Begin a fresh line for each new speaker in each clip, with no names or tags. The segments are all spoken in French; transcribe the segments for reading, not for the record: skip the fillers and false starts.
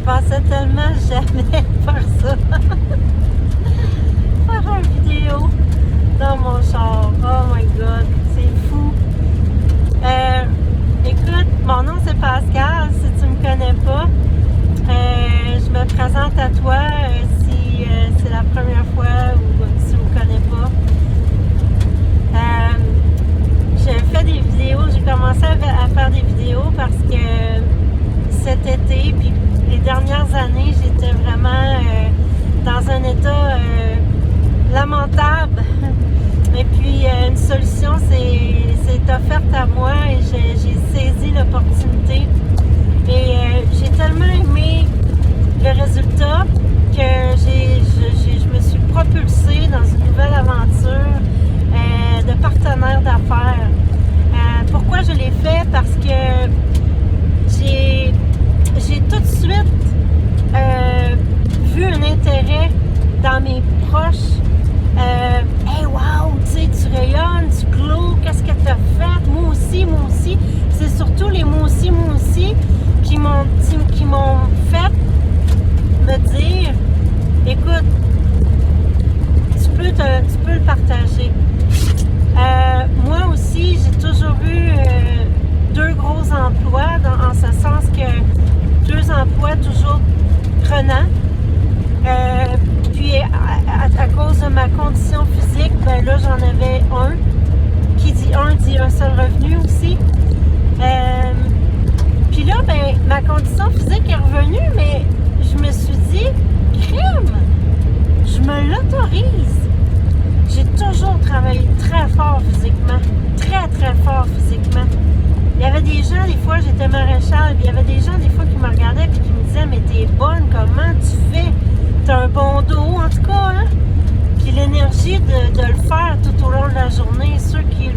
pensais tellement jamais faire ça. Faire une vidéo dans mon char. Oh my god, c'est fou. Écoute, mon nom c'est Pascal, si tu me connais pas. Je me présente à toi si c'est la première fois ou si tu me connais pas. J'ai fait des vidéos, j'ai commencé à faire des vidéos parce que cet été, puis les dernières années, j'étais vraiment dans un état lamentable. Et puis une solution s'est offerte à moi et j'ai saisi l'opportunité. Et j'ai tellement aimé le résultat que je me suis propulsée dans une nouvelle aventure de partenaire d'affaires. Pourquoi je l'ai fait? Parce que j'ai tout de suite vu un intérêt dans mes proches. Hey wow, tu sais, tu rayonnes, tu glows, qu'est-ce que tu as fait? Moi aussi, moi aussi. C'est surtout les moi aussi qui m'ont fait me dire, écoute, tu peux le partager. Moi aussi, j'ai toujours eu deux gros emplois, en ce sens que deux emplois toujours prenants. Puis à cause de ma condition physique, ben là j'en avais un. Qui dit un dit un seul revenu aussi. Puis là, ben ma condition physique est revenue, mais je me suis dit, crème, je me l'autorise. J'ai toujours travaillé très fort physiquement. Très fort physiquement. Il y avait des gens, des fois, j'étais maréchale, puis il y avait des gens, des fois, qui me regardaient et qui me disaient, mais t'es bonne, comment tu fais? T'as un bon dos, en tout cas, hein? Puis l'énergie de le faire tout au long de la journée, ceux qui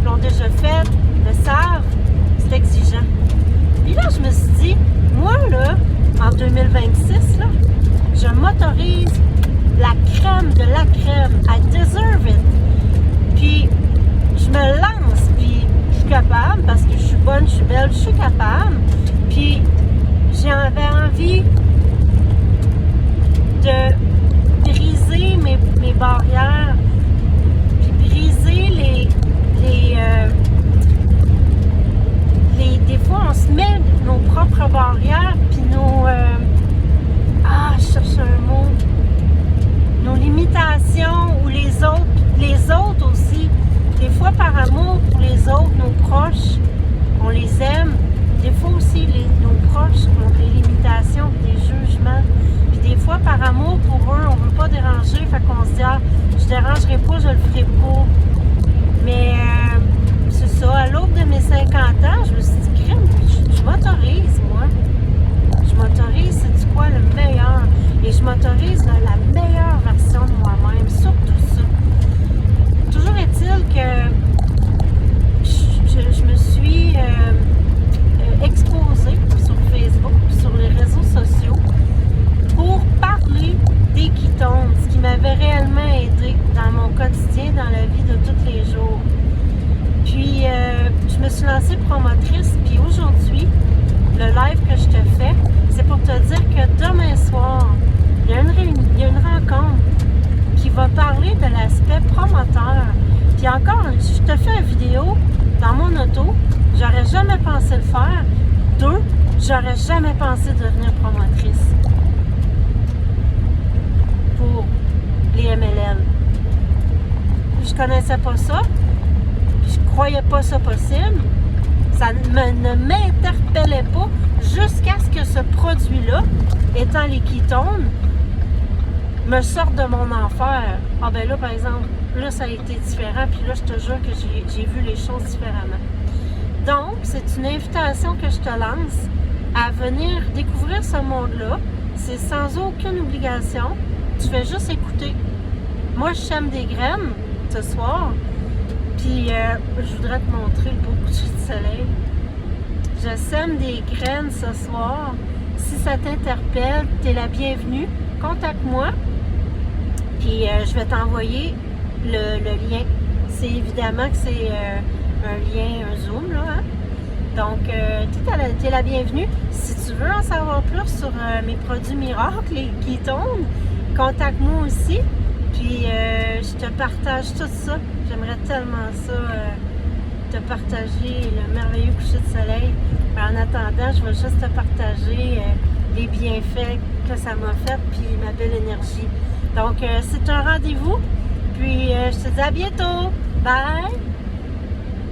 l'ont déjà fait, le savent, c'est exigeant. Puis là, je me suis dit, moi, là, en 2026, là, je m'autorise la crème de la crème. I deserve it. Puis, je me lance, puis je suis capable, parce que je suis bonne, je suis belle, je suis capable. Puis, j'avais envie de briser mes barrières, puis briser des fois, on se met nos propres barrières, puis je cherche un mot. Nos limitations ou les autres aussi. Des fois par amour pour les autres, nos proches, on les aime. Des fois aussi, nos proches ont des limitations, des jugements. Puis des fois par amour pour eux, on ne veut pas déranger, fait qu'on se dit, je dérangerai pas, je le ferai pas. Mais c'est ça, à l'aube de mes 50 ans, je me suis dit, crème, je m'autorise, moi. Je m'autorise, c'est quoi le meilleur? Et je m'autorise dans la meilleure version de moi-même, surtout ça. Toujours est-il que je me suis exposée sur Facebook, sur les réseaux sociaux, pour parler des ketones, ce qui m'avait réellement aidé dans mon quotidien, dans la vie de tous les jours. Puis, je me suis lancée promotrice, puis aujourd'hui, le live que je te fais, c'est pour te dire que demain soir, il y a une rencontre qui va parler de l'aspect promoteur. Puis encore, je te fais une vidéo dans mon auto, j'aurais jamais pensé le faire. Deux, j'aurais jamais pensé devenir promotrice pour les MLL. Je connaissais pas ça, je croyais pas ça possible. Ça ne m'interpellait pas jusqu'à ce que ce produit-là, étant les ketones, me sorte de mon enfer. Ah ben là, par exemple, là, ça a été différent, puis là, je te jure que j'ai vu les choses différemment. Donc, c'est une invitation que je te lance à venir découvrir ce monde-là. C'est sans aucune obligation. Tu fais juste écouter. Moi, je sème des graines ce soir. Puis, je voudrais te montrer le beau coucher de soleil. Je sème des graines ce soir. Si ça t'interpelle, tu es la bienvenue. Contacte-moi. Puis, je vais t'envoyer le lien. C'est évidemment que c'est un lien, un Zoom, là. Hein? Donc, tu es la bienvenue. Si tu veux en savoir plus sur mes produits miracles et qui tombent, contacte-moi aussi. Puis, je te partage tout ça. J'aimerais tellement ça, te partager le merveilleux coucher de soleil. En attendant, je vais juste te partager les bienfaits que ça m'a fait, puis ma belle énergie. Donc, c'est un rendez-vous. Puis, je te dis à bientôt. Bye!